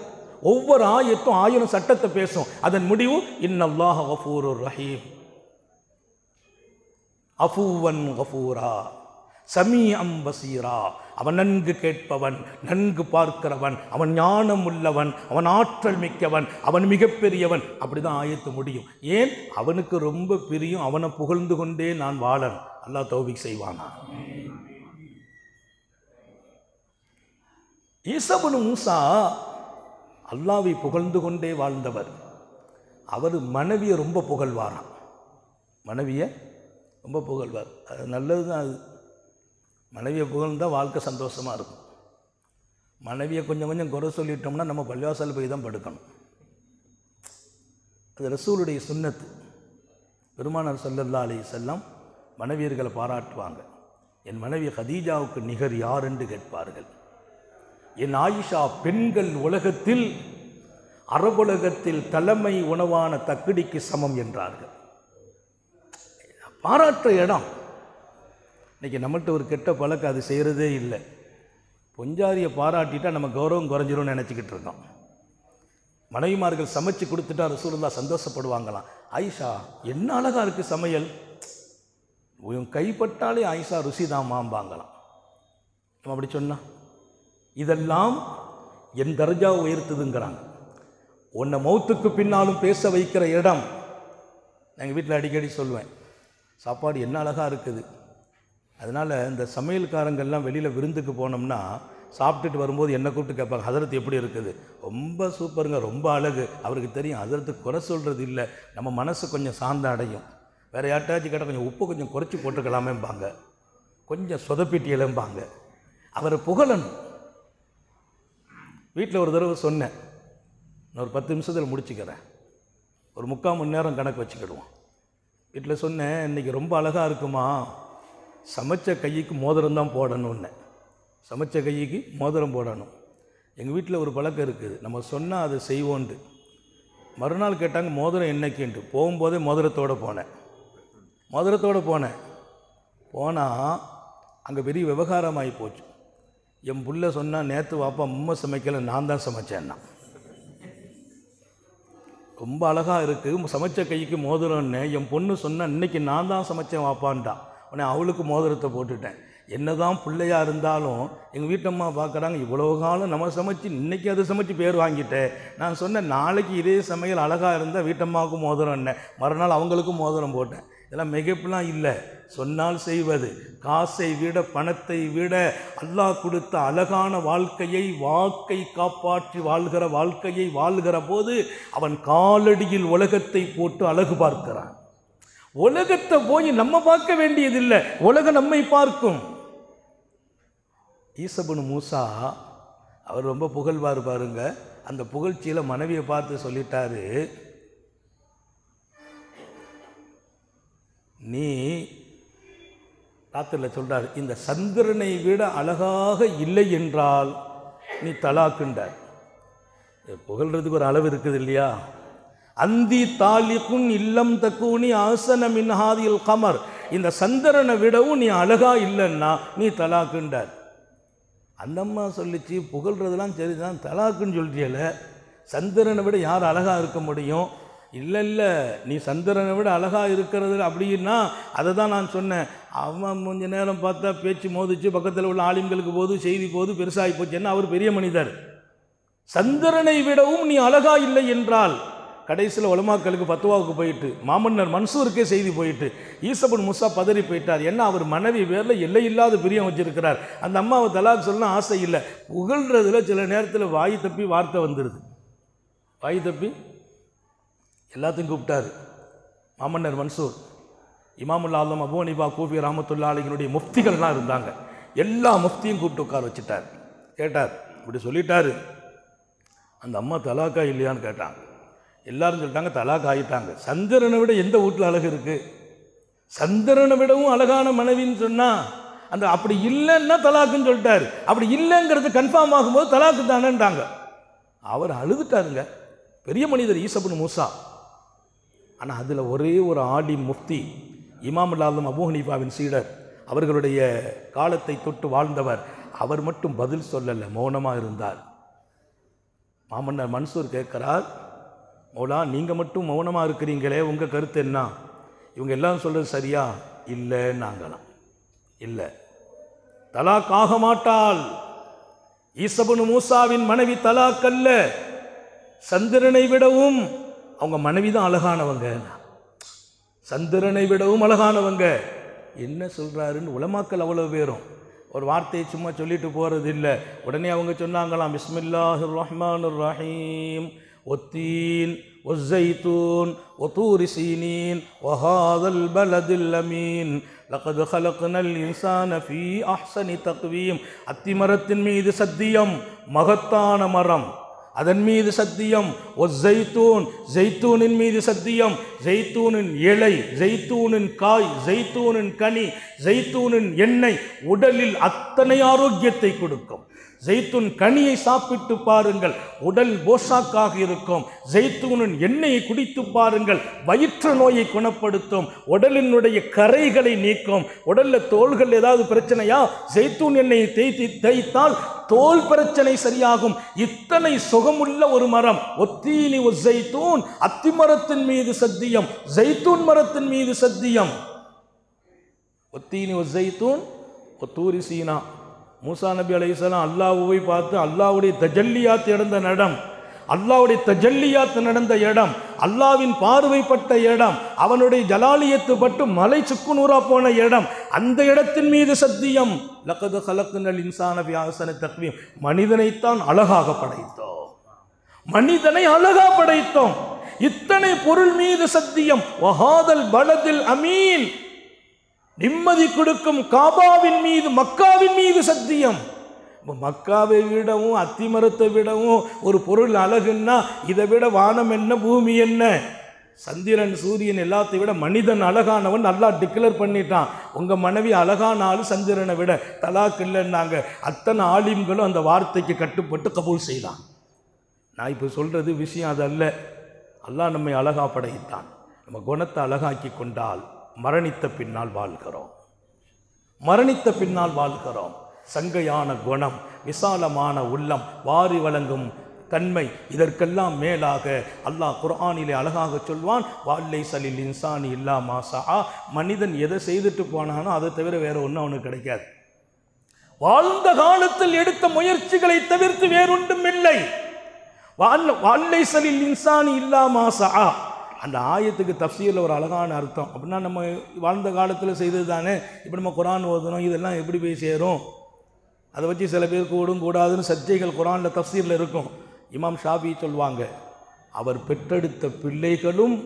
ஒவ்வொரு ஆயத்தும் 1000 சட்டத்தை பேசும். அதன் முடிவு இன்னல்லாஹ கஃபூருர் ரஹீம், அஃபூவன் கஃபூரா சமீஅம் பஸீரா. அவன் நன்கு கேட்பவன், நன்கு பார்க்கிறவன், அவன் ஞானம் உள்ளவன், அவன் ஆற்றல் மிக்கவன், அவன் மிகப்பெரியவன். அப்படிதான் ஆயத்து முடியும். ஏன்? அவனுக்கு ரொம்ப பிரியம். அவனை புகழ்ந்து கொண்டே நான் வாழன். அல்லாஹ் தௌஃபீக் செய்வானா. ஈசா இப்னு மூசா அல்லாஹ்வை புகழ்ந்து கொண்டே வாழ்ந்தவர். அவர் மனைவியை ரொம்ப புகழ்வாராம். மனைவியை ரொம்ப புகழ்வார். அது நல்லது தான். அது மனைவியை புகழ்ந்தால் வாழ்க்கை சந்தோஷமாக இருக்கும். மனைவியை கொஞ்சம் கொஞ்சம் குறை சொல்லிட்டோம்னா நம்ம பள்ளிவாசல் போய் தான் படுக்கணும். அது ரசூலுடைய சுன்னத்து. பெருமானார் ஸல்லல்லாஹு அலைஹி வஸல்லம் மனைவியர்களை பாராட்டுவாங்க. என் மனைவி ஹதீஜாவுக்கு நிகர் யார் என்று கேட்பார்கள். என் ஆயிஷா பெண்கள் உலகத்தில் அரபுலகத்தில் தலைமை உணவான தக்கடிக்கு சமம் என்றார்கள். பாராட்டுற இடம். இன்றைக்கி நம்மள்கிட்ட ஒரு கெட்ட பழக்கம், அது செய்கிறதே இல்லை. பொஞ்சாரியை பாராட்டிட்டா நம்ம கௌரவம் குறைஞ்சிரும்னு நினச்சிக்கிட்டு இருக்கோம். மனைவிமார்கள் சமைச்சு கொடுத்துட்டா ரசூலுல்லாஹ் சந்தோஷப்படுவாங்களாம். ஆயிஷா என்ன அழகாக இருக்குது சமையல், உன் கைப்பட்டாலே ஆயிஷா ருசிதாமாம்பாங்களாம். நம்ம அப்படி சொன்னா இதெல்லாம் என் தர்ஜா உயர்த்துதுங்கிறாங்க. உன்னை மௌத்துக்கு பின்னாலும் பேச வைக்கிற இடம். எங்கள் வீட்டில் அடிக்கடி சொல்லுவேன், சாப்பாடு என்ன அழகாக இருக்குது. அதனால் இந்த சமையல்காரங்கள்லாம் வெளியில் விருந்துக்கு போனோம்னா சாப்பிட்டுட்டு வரும்போது என்னை கூப்பிட்டு கேட்பாங்க, ஹதரத் எப்படி இருக்குது? ரொம்ப சூப்பருங்க, ரொம்ப அழகு. அவருக்கு தெரியும் ஹதரத்து குறை சொல்கிறது இல்லை, நம்ம மனசு கொஞ்சம் சார்ந்த அடையும். வேறு யார்ட்டாச்சும் கேட்டால் கொஞ்சம் உப்பு கொஞ்சம் குறைச்சி போட்டுக்கலாமேம்பாங்க, கொஞ்சம் சொதப்பிட்டியலம்பாங்க. அவரை புகழணும். வீட்டில் ஒரு தடவை சொன்னேன், நான் ஒரு 10 நிமிஷத்தில் முடிச்சுக்கிறேன், ஒரு 3/4 மணி நேரம் கணக்கு வச்சுக்கிடுவோம். வீட்டில் சொன்னேன், இன்றைக்கி ரொம்ப அழகாக இருக்குமா, சமைச்ச கைக்கு மோதிரம் தான் போடணும்னு. சமைச்ச கைக்கு மோதிரம் போடணும். எங்கள் வீட்டில் ஒரு பழக்கம் இருக்குது, நம்ம சொன்னால் அதை செய்வோன்ட்டு. மறுநாள் கேட்டாங்க மோதிரம் என்னைக்குன்ட்டு. போகும்போதே மோதிரத்தோடு போனேன். போனால் அங்கே பெரிய விவகாரமாகி போச்சு. என் புள்ள சொன்னால், நேற்று வாப்பா அம்மா சமைக்கலை, நான் தான் சமைச்சேன்னா. ரொம்ப அழகாக இருக்குது, சமைச்ச கைக்கு மோதிரம்னு என் பொண்ணு சொன்னால், இன்றைக்கி நான் தான் சமைச்சேன் வாப்பான்ட்டா. உடனே அவளுக்கு மோதிரத்தை போட்டுட்டேன். என்ன தான் பிள்ளையாக இருந்தாலும் எங்கள் வீட்டம்மா பார்க்குறாங்க, இவ்வளோ காலம் நம்ம சமைச்சு இன்றைக்கி அதை சமைச்சு பேர் வாங்கிட்டேன். நான் சொன்னேன், நாளைக்கு இதே சமையல் அழகாக இருந்தால் வீட்டம்மாவுக்கும் மோதிரம் என்ன, மறுநாள் அவங்களுக்கும் மோதிரம் போட்டேன். இதெல்லாம் மிகப்பெல்லாம் இல்லை, சொன்னால் செய்வது. காசை விட பணத்தை விட அல்லாஹ் கொடுத்த அழகான வாழ்க்கையை, வாக்கை காப்பாற்றி வாழ்கிற வாழ்க்கையை வாழ்கிற போது அவன் காலடியில் உலகத்தை போட்டு அழகு பார்க்கிறான். உலகத்தை போய் நம்ம பார்க்க வேண்டியதில்லை, உலகம் நம்மை பார்க்கும். ஈசா இப்னு மூசா அவர் ரொம்ப புகழ்வார் பாருங்க. அந்த புகழ்ச்சியில் மனைவியை பார்த்து சொல்லிட்டாரு, நீ ராத்திரில் சொல்கிறார், இந்த சந்திரனை விட அழகாக இல்லை என்றால் நீ தலாக்குண்டார். புகழ்றதுக்கு ஒரு அளவு இருக்குது இல்லையா? அந்தி தாலிகுன் இல்லம் தக்கூனி ஆசன மின்ஹாதில் கமர், இந்த சந்திரனை விடவும் நீ அழகா இல்லைன்னா நீ தலாக்குண்டார். அந்த அம்மா சொல்லிச்சு, புகழ்றதுலாம் சரிதான், தலாக்குன்னு சொல்லிட்டியல, சந்திரனை விட யார் அழகாக இருக்க முடியும்? இல்லை நீ சந்திரனை விட அழகாக இருக்கிறது அப்படின்னா அதை தான் நான் சொன்னேன். அவன் கொஞ்ச நேரம் பார்த்தா பேச்சு மோதிச்சு, பக்கத்தில் உள்ள ஆலிம்களுக்கு போது, செய்தி போது, பெருசாகி போச்சுன்னா அவர் பெரிய மனிதர். சந்திரனை விடவும் நீ அழகா இல்லை என்றால், கடைசியில் உலமாக்களுக்கு பத்துவாவுக்கு போயிட்டு, மாமன்னர் மன்சூருக்கே செய்தி போயிட்டு, ஈசா இப்னு மூசா பதறி போயிட்டார். ஏன்னா அவர் மனைவி பேரில் எல்லையில்லாத பிரியம் வச்சிருக்கிறார். அந்த அம்மாவை தலாக் சொல்லணும் ஆசை இல்லை. புகழ்றதுல சில நேரத்தில் வாய் தப்பி வார்த்தை வந்துடுது. வாய் தப்பி எல்லாத்தையும் கூப்பிட்டார். மாமன்னர் மன்சூர், இமாமுல் ஆலம் அபூ ஹனீஃபா கூஃபி ரஹ்மத்துல்லாஹி அலைஹினுடைய முஃப்திகள்லாம் இருந்தாங்க. எல்லா முஃப்தியும் கூப்பிட்டு உட்கார வச்சுட்டார். கேட்டார், இப்படி சொல்லிட்டாரு, அந்த அம்மா தலாக்கா இல்லையான்னு கேட்டாங்க. எல்லாரும் சொல்லிட்டாங்க தலாக் ஆகிட்டாங்க. சந்திரனை விட எந்த வீட்டில் அழகு இருக்குது? சந்திரனை விடவும் அழகான மனைவின்னு சொன்னால் அந்த அப்படி இல்லைன்னா தலாக்குன்னு சொல்லிட்டாரு. அப்படி இல்லைங்கிறது கன்ஃபார்ம் ஆகும்போது தலாக்கு தானேன்றாங்க. அவர் அழுதுட்டாருங்க, பெரிய மனிதர் ஈசா இப்னு மூசா. ஆனால் அதில் ஒரே ஒரு ஆலிம் முஃப்தி, இமாம் ஆலம் அபூ ஹனீஃபாவின் சீடர், அவர்களுடைய காலத்தை தொட்டு வாழ்ந்தவர், அவர் மட்டும் பதில் சொல்லலை, மௌனமாக இருந்தார். மாமன்னர் மன்சூர் கேட்குறார், மௌலா நீங்கள் மட்டும் மௌனமாக இருக்கிறீங்களே, உங்கள் கருத்து என்ன? இவங்க எல்லாம் சொல்கிறது சரியா? இல்லை நாங்களாம் இல்லை, தலாக் ஆக மாட்டாள். ஈசா இப்னு மூசாவின் மனைவி தலாக் அல்ல, சந்திரனை விடவும் அவங்க மனைவி தான் அழகானவங்க, சந்திரனை விடவும் அழகானவங்க. என்ன சொல்கிறாருன்னு உலமாக்கள் அவ்வளோ பேரும் ஒரு வார்த்தையை சும்மா சொல்லிட்டு போகிறது இல்லை. உடனே அவங்க சொன்னாங்களாம், பிஸ்மில்லாஹிர் ரஹ்மானிர் ரஹீம், ஒத்தீன் ஒஸ்ஸைத்தூன் ஒத்தூரி சீனீன் வஹாதல் பலதில் அமீன் லகத் ஹலக்னல் இன்சான ஃபீ அஹ்ஸனி தக்வீம். அத்திமரத்தின் மீது சத்தியம், மகத்தான மரம், அதன் மீது சத்தியம். ஒஸ்ஸைத்தூன், ஜெய்தூனின் மீது சத்தியம். ஜெய்தூனின் இலை, ஜெய்தூனின் காய், ஜெய்தூனின் கனி, ஜெய்தூனின் எண்ணெய் உடலில் அத்தனை ஆரோக்கியத்தை கொடுக்கும். ஜெய்தூன் கனியை சாப்பிட்டு பாருங்கள், உடல் போஷாக்காக இருக்கும். ஜெய்தூனின் எண்ணெயை குடித்து பாருங்கள், வயிற்று நோயை குணப்படுத்தும், உடலினுடைய கரைகளை நீக்கும். உடலில் தோள்கள் ஏதாவது பிரச்சனையா, ஜெய்தூன் எண்ணெயை தேய்த்தால் தோல் பிரச்சனை சரியாகும். இத்தனை சுகமுள்ள ஒரு மரம். ஒத்தீனி ஒஸ்ஸைத்தூன், அத்திமரத்தின் மீது சத்தியம், ஜெய்தூன் மரத்தின் மீது சத்தியம். ஒத்தீனி ஒஸ்ஸைத்தூன் ஒத்தூரி சீனா. மூசா நபி அலைஹிஸ்ஸலாம் அல்லாஹ்வை பார்த்து அல்லாஹ்வுடைய தஜல்லியாத் நடந்த இடம், அல்லாஹ்வுடைய தஜல்லியாத் நடந்த இடம், அல்லாஹ்வின் பார்வைப்பட்ட இடம், அவனுடைய ஜலாலியத்து பட்டு மலை சுக்குநூறா போன இடம், அந்த இடத்தின் மீது சத்தியம். லகத் ஹலக்னல் இன்சான ஃபீ அஹ்ஸனி தக்வீம். மனிதனைத்தான் அழகாக படைத்தோம், மனிதனை அழகாக படைத்தோம். இத்தனை பொருள் மீது சத்தியம். வஹாதல் பலதில் அமீன், நிம்மதி கொடுக்கும் காபாவின் மீது, மக்காவின் மீது சத்தியம். மக்காவை விடவும் அத்திமரத்தை விடவும் ஒரு பொருள் அழகுன்னா இதை விட வானம் என்ன பூமி என்ன? சந்திரன் சூரியன் எல்லாத்தை விட மனிதன் அழகானவன் அல்லாஹ் டிக்ளேர் பண்ணிட்டான். உங்கள் மனைவி அழகானாலும் சந்திரனை விட தலாக் இல்லைன்னாங்க. அத்தனை ஆலிம்களும் அந்த வார்த்தைக்கு கட்டுப்பட்டு கபூல் செய்தான். நான் இப்போ சொல்கிறது விஷயம் அதல்ல. அல்லாஹ் நம்மை அழகா படைத்தான். நம்ம குணத்தை அழகாக்கி கொண்டால் மரணித்த பின்னால் வாழ்கிறோம், மரணித்த பின்னால் வாழ்கிறோம். சங்கையான குணம், விசாலமான உள்ளம், வாரி வழங்கும் தன்மை, இதற்கெல்லாம் மேலாக அல்லாஹ் குர்ஆனிலே அழகாக சொல்வான், வால்லை சலில் இன்சானி இல்லா மாசா. மனிதன் எதை செய்துட்டு போனானோ அதை தவிர வேற ஒன்றும் அவனுக்கு கிடைக்காது. வாழ்ந்த காலத்தில் எடுத்த முயற்சிகளை தவிர்த்து வேறொன்றும் இல்லை. வால்லை சலில் இன்சானி இல்லா மாசா. அந்த ஆயத்துக்கு தஃப்சீரில் ஒரு அழகான அர்த்தம். அப்படின்னா நம்ம வாழ்ந்த காலத்தில் செய்தது தானே இப்போ நம்ம குரான் ஓதணும், இதெல்லாம் எப்படி போய் சேரும்? அதை வச்சு சில பேர் கூடும் கூடாதுன்னு சர்ச்சைகள் குரானில் தஃப்சீரில் இருக்கும். இமாம் ஷாஃபி சொல்வாங்க, அவர் பெற்றெடுத்த பிள்ளைகளும்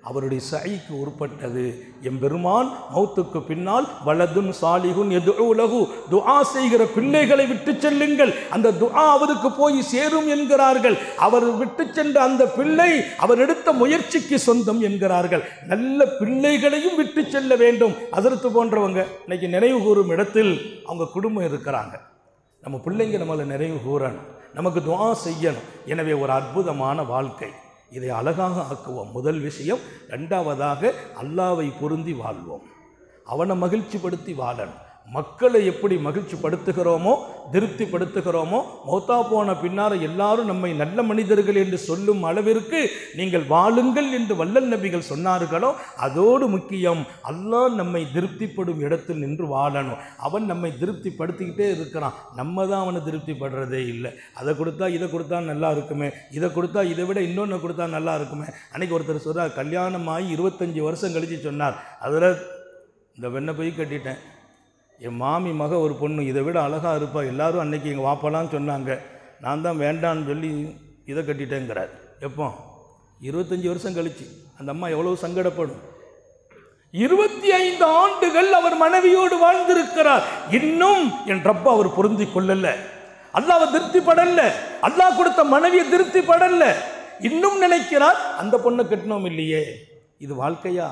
அவருடைய சைக்கு உட்பட்டது. எம்பெருமான் மௌத்துக்கு பின்னால் வலதுன் சாலிகுன் எதுஉ லஹு, துஆ செய்கிற பிள்ளைகளை விட்டு செல்லுங்கள், அந்த துஆ அவருக்கு போய் சேரும் என்கிறார்கள். அவர் விட்டு சென்ற அந்த பிள்ளை அவர் எடுத்த முயற்சிக்கு சொந்தம் என்கிறார்கள். நல்ல பிள்ளைகளையும் விட்டு செல்ல வேண்டும். ஹஜ்ரத் போன்றவங்க இன்னைக்கு நினைவு கூறும் இடத்தில் அவங்க குடும்பம் இருக்கிறாங்க. நம்ம பிள்ளைங்க நம்மளை நினைவு கூறணும், நமக்கு துஆ செய்யணும். எனவே ஒரு அற்புதமான வாழ்க்கை, இதை அழகாக ஆக்குவோம். முதல் விஷயம். ரெண்டாவதாக அல்லாஹ்வை பொருந்தி வாழ்வோம், அவனை மகிழ்ச்சிப்படுத்தி வாழணும். மக்களை எப்படி மகிழ்ச்சிப்படுத்துகிறோமோ, திருப்திப்படுத்துகிறோமோ, மௌத்தா போன பின்னால் எல்லாரும் நம்மை நல்ல மனிதர்கள் என்று சொல்லும் அளவிற்கு நீங்கள் வாழுங்கள் என்று வல்லல் நபிகள் சொன்னார்களோ, அதோடு முக்கியம் அல்லாஹ் நம்மை திருப்திப்படும் இடத்தில் நின்று வாழணும். அவன் நம்மை திருப்திப்படுத்திக்கிட்டே இருக்கிறான், நம்ம தான் அவனை திருப்திப்படுறதே இல்லை. அதை கொடுத்தா இதை கொடுத்தா நல்லா இருக்குமே, இதை கொடுத்தா இதை விட இன்னொன்று கொடுத்தா நல்லா இருக்குமே. அன்றைக்கி ஒருத்தர் சொல்கிறார், கல்யாணமாகி 25 வருஷம் கழித்து சொன்னார், அதில் இந்த வெண்ணை போய் கட்டிட்டேன், என் மாமி மக ஒரு பொண்ணு இதை விட அழகாக இருப்பா, எல்லாரும் அன்றைக்கி எங்கள் வாப்பாலாம் சொன்னாங்க, நான் தான் வேண்டான்னு சொல்லி இதை கட்டிட்டேங்கிறார். எப்போ? 25 வருஷம் கழிச்சு. அந்த அம்மா எவ்வளவு சங்கடப்படும். 25 ஆண்டுகள் அவர் மனைவியோடு வாழ்ந்திருக்கிறார். இன்னும் என் ரப்ப அவர் பொருந்தி கொள்ளல, அல்லாஹ்வை திருப்திப்படல, அல்லாஹ் கொடுத்த மனைவியை திருப்திப்படல. இன்னும் நினைக்கிறார் அந்த பொண்ணை கட்டணும் இல்லையே. இது வாழ்க்கையா?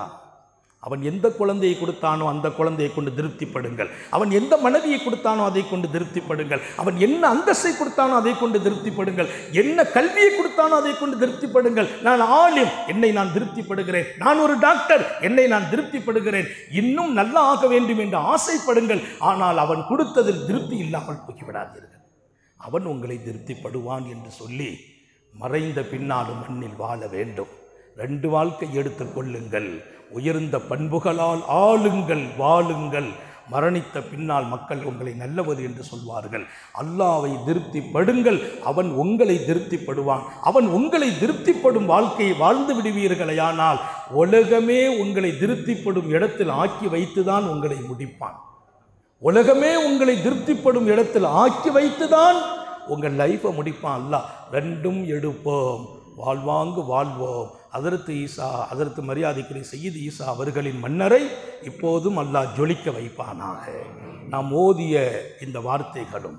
அவன் எந்த குழந்தையை கொடுத்தானோ அந்த குழந்தையை கொண்டு திருப்திப்படுங்கள். அவன் எந்த மனைவியை கொடுத்தானோ அதை கொண்டு திருப்திப்படுங்கள். அவன் என்ன அந்தஸ்தை கொடுத்தானோ அதை கொண்டு திருப்திப்படுங்கள். என்ன கல்வியை கொடுத்தானோ அதை கொண்டு திருப்திப்படுங்கள். நான் ஆலிம், என்னை நான் திருப்திப்படுகிறேன். நான் ஒரு டாக்டர், என்னை நான் திருப்திப்படுகிறேன். இன்னும் நல்லா ஆக வேண்டும் என்று ஆசைப்படுங்கள். ஆனால் அவன் கொடுத்ததில் திருப்தி இல்லாமல் போய்விடாதீர்கள். அவன் உங்களை திருப்திப்படுவான் என்று சொல்லி மறைந்த பின்னாலும் மண்ணில் வாழ வேண்டும். 2 வாழ்க்கை எடுத்துக் கொள்ளுங்கள். உயர்ந்த பண்புகளால் ஆளுங்கள், வாழுங்கள். மரணித்த பின்னால் மக்கள் உங்களை நல்லவர் என்று சொல்வார்கள். அல்லாஹ்வை திருப்திப்படுங்கள், அவன் உங்களை திருப்திப்படுவான். அவன் உங்களை திருப்திப்படும் வாழ்க்கையை வாழ்ந்து விடுவீர்களேயானால் உலகமே உங்களை திருப்திப்படும் இடத்தில் ஆக்கி வைத்துதான் உங்களை முடிப்பான். உலகமே உங்களை திருப்திப்படும் இடத்தில் ஆக்கி வைத்துதான் உங்கள் லைஃபை முடிப்பான் அல்லாஹ். 2ம் எடுப்போம், வாழ்வாங்கு வாழ்வோம். ஹதரத் ஈசா, ஹதரத் மரியாதைக்குரிய சையீத் ஈசா அவர்களின் மன்னரை இப்போதும் அல்லாஹ் ஜொலிக்க வைப்பானாக. நாம் ஓதிய இந்த வார்த்தைகளும்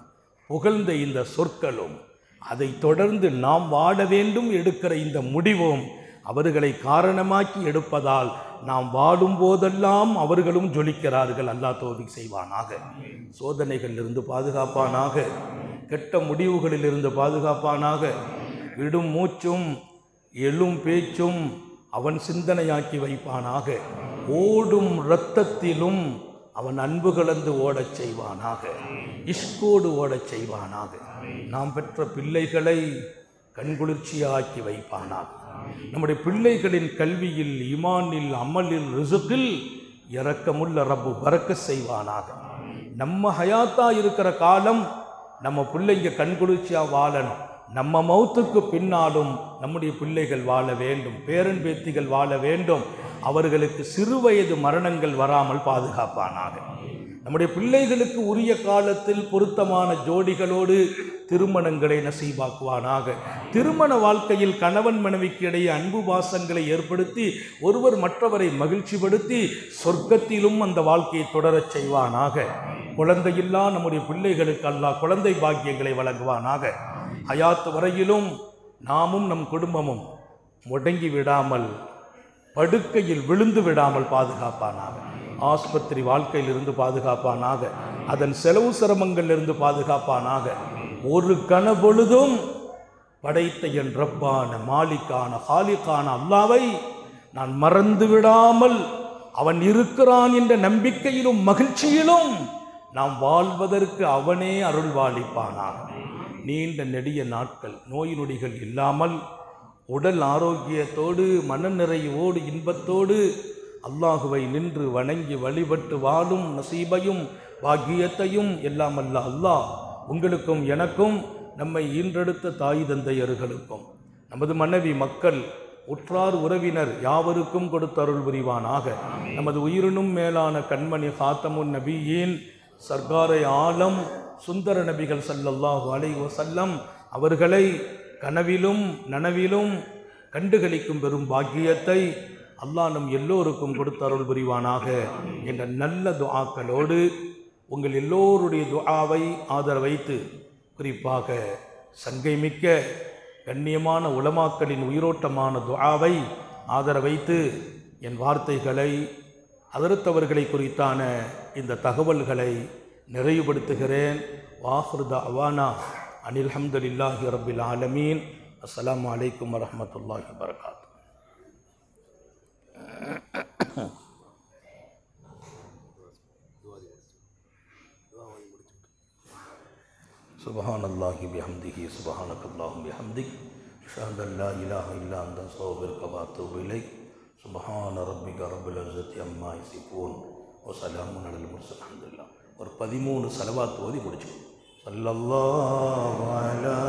புகழ்ந்த இந்த சொற்களும் அதை தொடர்ந்து நாம் வாழ வேண்டும் எடுக்கிற இந்த முடிவும் அவர்களை காரணமாக்கி எடுப்பதால் நாம் வாடும் போதெல்லாம் அவர்களும் ஜொலிக்கிறார்கள். அல்லாஹ் தௌஃபீக் செய்வானாக. சோதனைகளிலிருந்து பாதுகாப்பானாக, கெட்ட முடிவுகளிலிருந்து பாதுகாப்பானாக. விடும் மூச்சும் எழும் பேச்சும் அவன் சிந்தனையாக்கி வைப்பானாக. ஓடும் இரத்தத்திலும் அவன் அன்பு கலந்து ஓடச் செய்வானாக, இஷ்கோடு ஓடச் செய்வானாக. நாம் பெற்ற பிள்ளைகளை கண்குளிர்ச்சியாக்கி வைப்பானாக. நம்முடைய பிள்ளைகளின் கல்வியில், ஈமானில், அமலில், ரிசுக்கில் இரக்கமுள்ள ரப்பு பரக்கத் செய்வானாக. நம்ம ஹயாத்தா இருக்கிற காலம் நம்ம பிள்ளைங்க கண்குளிர்ச்சியாக வாழணும். நம்ம மௌத்துக்கு பின்னாலும் நம்முடைய பிள்ளைகள் வாழ வேண்டும், பேரன் பேத்திகள் வாழ வேண்டும். அவர்களுக்கு சிறுவயது மரணங்கள் வராமல் பாதுகாப்பானாக. நம்முடைய பிள்ளைகளுக்கு உரிய காலத்தில் பொருத்தமான ஜோடிகளோடு திருமணங்களை நசீபாக்குவானாக. திருமண வாழ்க்கையில் கணவன் மனைவிக்கு இடையே அன்பு பாசங்களை ஏற்படுத்தி ஒருவர் மற்றவரை மகிழ்ச்சிப்படுத்தி சொர்க்கத்திலும் அந்த வாழ்க்கையை தொடரச் செய்வானாக. குழந்தையில்லா நம்முடைய பிள்ளைகளுக்கு அல்லாஹ் குழந்தை பாக்கியங்களை வழங்குவானாக. ஹயாத் வரையிலும் நாமும் நம் குடும்பமும் முடங்கி விடாமல், படுக்கையில் விழுந்து விடாமல் பாதுகாப்பானாக. ஆஸ்பத்திரி வாழ்க்கையிலிருந்து பாதுகாப்பானாக. அதன் செலவு சிரமங்களிலிருந்து பாதுகாப்பானாக. ஒரு கணபொழுதும் படைத்த என் ரப்பான, மாலிக்கான, ஹாலிக்கான அல்லாவை நான் மறந்து விடாமல் அவன் இருக்கிறான் என்ற நம்பிக்கையிலும் மகிழ்ச்சியிலும் நாம் வாழ்வதற்கு அவனே அருள்வாளிப்பானாக. நீண்ட நெடிய நாட்கள் நோய் நொடிகள் இல்லாமல் உடல் ஆரோக்கியத்தோடு மனநிறைவோடு இன்பத்தோடு அல்லாஹுவை நின்று வணங்கி வழிபட்டு வாழும் நசீபையும் பாக்கியத்தையும் எல்லாம் அல்லாஹ் உங்களுக்கும் எனக்கும் நம்மை ஈன்றெடுத்த தாய் தந்தையர்களுக்கும் நமது மனைவி மக்கள் உற்றார் உறவினர் யாவருக்கும் கொடுத்து அருள் புரிவானாக. நமது உயிரினும் மேலான கண்மணி காத்தமுன் நபியின் சர்க்காரை ஆலம் சுந்தர நபிகள் ஸல்லல்லாஹு அலைஹி வஸல்லம் அவர்களை கனவிலும் நனவிலும் கண்டுகளிக்கும் பெரும் பாக்கியத்தை அல்லாஹ் நம் எல்லோருக்கும் கொடுத்து அருள் புரிவானாக என்ற நல்ல துஆக்களோடு உங்கள் எல்லோருடைய துஆவை ஆதரவைத்து, குறிப்பாக சங்கை மிக்க கண்ணியமான உலமாக்களின் உயிரோட்டமான துஆவை ஆதரவைத்து என் வார்த்தைகளை, ஹதரத்தவர்களை குறித்தான இந்த தகவல்களை நிறைவுபடுத்துகிறேன். வாஹிரு தஅவானா அனில் ஹம்துலில்லாஹி ரப்பில் ஆலமீன். அஸ்ஸலாமு அலைக்கும் வரஹ்மத்துல்லாஹி வபரகாத்துஹு. சுப்ஹானல்லாஹி பிஹம்திஹி சுப்ஹானக்கல்லாஹு பிஹம்திக் அஷ்ஹது அன் லா இலாஹா இல்லா அன்த அஸ்தக்ஃபிருக வ அத்தூபு இலைக். சுப்ஹான ரப்பிக ரப்பில் இஸ்ஸத்தி அம்மா யசிஃபூன் வ ஸலாமுன் அலல் முர்ஸலீன். அல்ஹம்துலில்லாஹ். ஒரு 13 ஸலவாத் ஓதி முடிச்சு. ஸல்லல்லாஹு அலா